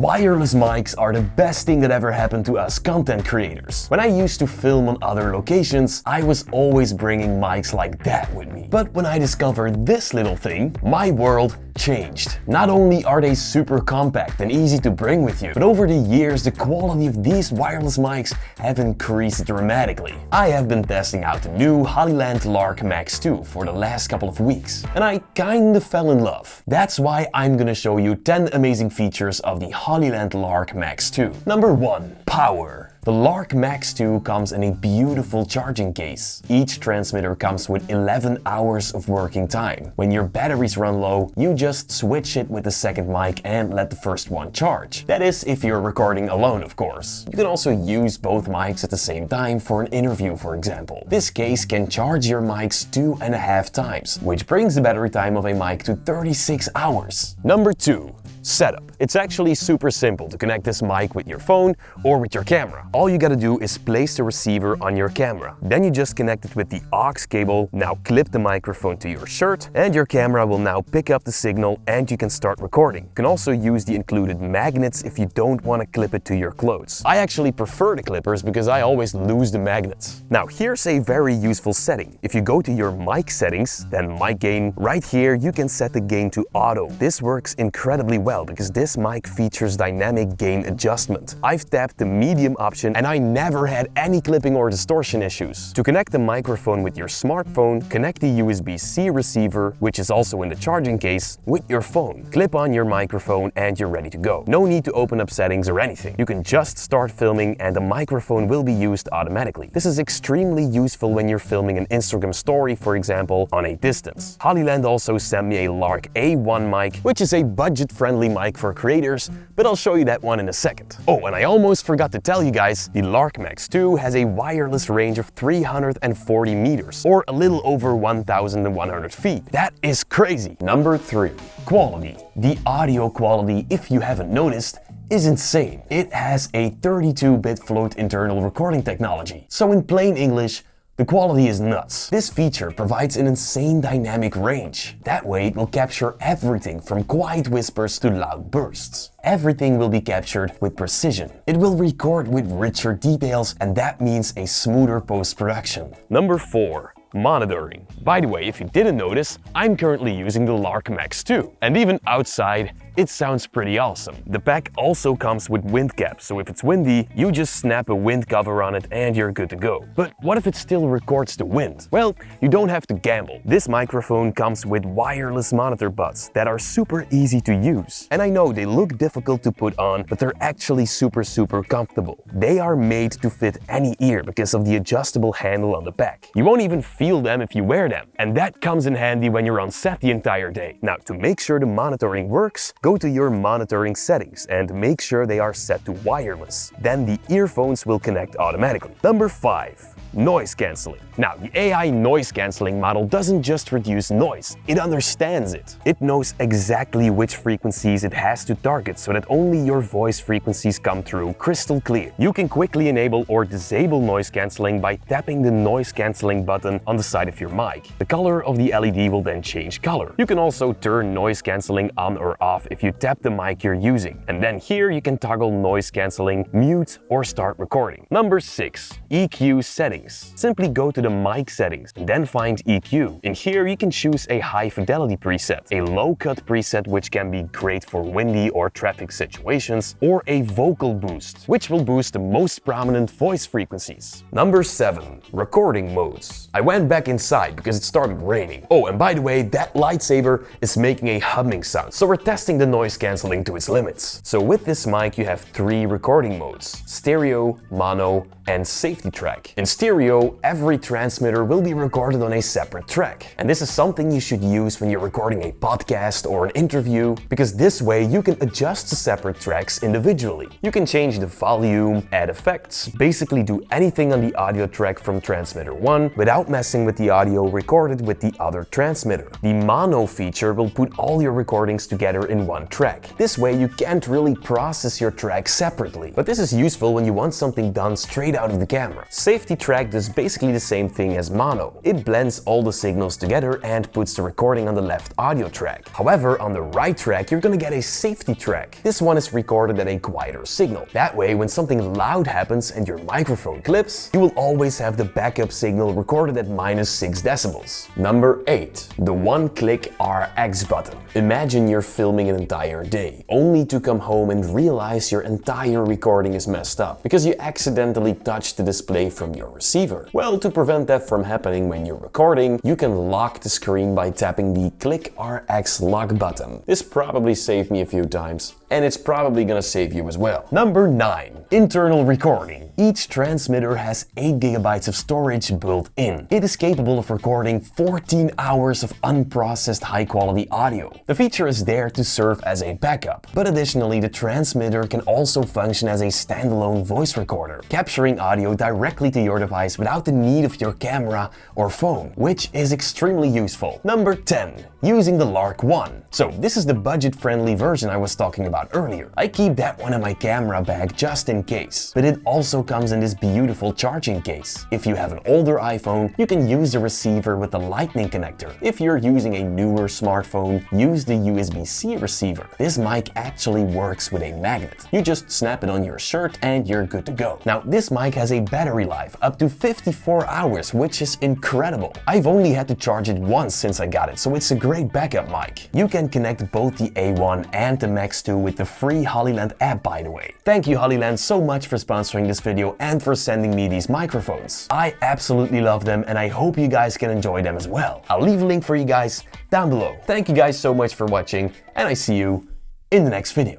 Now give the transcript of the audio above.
Wireless mics are the best thing that ever happened to us content creators. When I used to film on other locations, I was always bringing mics like that with me. But when I discovered this little thing, my world changed. Not only are they super compact and easy to bring with you, but over the years the quality of these wireless mics have increased dramatically. I have been testing out the new Hollyland Lark Max 2 for the last couple of weeks, and I kinda fell in love. That's why I'm gonna show you 10 amazing features of the Hollyland Lark Max 2. Number 1. Power. The Lark Max 2 comes in a beautiful charging case. Each transmitter comes with 11 hours of working time. When your batteries run low, you just switch it with the second mic and let the first one charge. That is if you're recording alone, of course. You can also use both mics at the same time for an interview, for example. This case can charge your mics 2.5 times, which brings the battery time of a mic to 36 hours. Number 2. Setup. It's actually super simple to connect this mic with your phone or with your camera. All you gotta do is place the receiver on your camera. Then you just connect it with the aux cable. Now clip the microphone to your shirt and your camera will now pick up the signal and you can start recording. You can also use the included magnets if you don't want to clip it to your clothes. I actually prefer the clippers because I always lose the magnets. Now here's a very useful setting. If you go to your mic settings, then mic gain, right here you can set the gain to auto. This works incredibly well because this mic features dynamic gain adjustment. I've tapped the medium option and I never had any clipping or distortion issues. To connect the microphone with your smartphone, connect the USB-C receiver, which is also in the charging case, with your phone. Clip on your microphone and you're ready to go. No need to open up settings or anything. You can just start filming and the microphone will be used automatically. This is extremely useful when you're filming an Instagram story, for example, on a distance. Hollyland also sent me a Lark A1 mic, which is a budget-friendly mic for creators, but I'll show you that one in a second. Oh, and I almost forgot to tell you guys, the Lark Max 2 has a wireless range of 340 meters, or a little over 1,100 feet. That is crazy! Number 3. Quality. The audio quality, if you haven't noticed, is insane. It has a 32-bit float internal recording technology. So in plain English, the quality is nuts. This feature provides an insane dynamic range. That way it will capture everything from quiet whispers to loud bursts. Everything will be captured with precision. It will record with richer details and that means a smoother post-production. Number 4. Monitoring. By the way, if you didn't notice, I'm currently using the Lark Max 2. And even outside, it sounds pretty awesome. The pack also comes with wind caps, so if it's windy, you just snap a wind cover on it and you're good to go. But what if it still records the wind? Well, you don't have to gamble. This microphone comes with wireless monitor buds that are super easy to use. And I know they look difficult to put on, but they're actually super comfortable. They are made to fit any ear because of the adjustable handle on the back. You won't even feel them if you wear them. And that comes in handy when you're on set the entire day. Now, to make sure the monitoring works, go to your monitoring settings and make sure they are set to wireless. Then the earphones will connect automatically. Number 5. Noise cancelling. Now, the AI noise cancelling model doesn't just reduce noise, it understands it. It knows exactly which frequencies it has to target so that only your voice frequencies come through crystal clear. You can quickly enable or disable noise cancelling by tapping the noise cancelling button on the side of your mic. The color of the LED will then change color. You can also turn noise cancelling on or off if you tap the mic you're using. And then here you can toggle noise cancelling, mute or start recording. Number 6. EQ settings. Simply go to the mic settings and then find EQ. In here you can choose a high fidelity preset, a low cut preset which can be great for windy or traffic situations, or a vocal boost, which will boost the most prominent voice frequencies. Number 7. Recording modes. I went back inside because it started raining. Oh, and by the way, that lightsaber is making a humming sound, so we're testing the noise cancelling to its limits. So with this mic you have 3 recording modes: stereo, mono, and safety track. In stereo, every transmitter will be recorded on a separate track. And this is something you should use when you're recording a podcast or an interview, because this way you can adjust the separate tracks individually. You can change the volume, add effects, basically do anything on the audio track from transmitter 1 without messing with the audio recorded with the other transmitter. The mono feature will put all your recordings together in one track. This way you can't really process your track separately. But this is useful when you want something done straight out of the camera. Safety track does basically the same thing as mono. It blends all the signals together and puts the recording on the left audio track. However, on the right track you're gonna get a safety track. This one is recorded at a quieter signal. That way, when something loud happens and your microphone clips, you will always have the backup signal recorded at -6 decibels. Number 8. The OneClick RX Button. Imagine you're filming an entire day, only to come home and realize your entire recording is messed up because you accidentally touched the display from your receiver. Well, to prevent that from happening when you're recording, you can lock the screen by tapping the Click RX Lock button. This probably saved me a few times, and it's probably gonna save you as well. Number 9. Internal recording. Each transmitter has 8 GB of storage built in. It is capable of recording 14 hours of unprocessed high-quality audio. The feature is there to serve as a backup, but additionally the transmitter can also function as a standalone voice recorder, capturing audio directly to your device without the need of your camera or phone, which is extremely useful. Number 10. Using the Lark A1. So this is the budget-friendly version I was talking about earlier. I keep that one in my camera bag just in case, but it also comes in this beautiful charging case. If you have an older iPhone, you can use the receiver with the Lightning connector. If you're using a newer smartphone, use the USB-C receiver. This mic actually works with a magnet. You just snap it on your shirt and you're good to go. Now, this mic has a battery life up to 54 hours, which is incredible. I've only had to charge it once since I got it, so it's a great backup mic. You can connect both the A1 and the Max 2 with the free Hollyland app, by the way. Thank you, Hollyland, so much for sponsoring this video and for sending me these microphones. I absolutely love them and I hope you guys can enjoy them as well. I'll leave a link for you guys down below. Thank you guys so much for watching and I see you in the next video.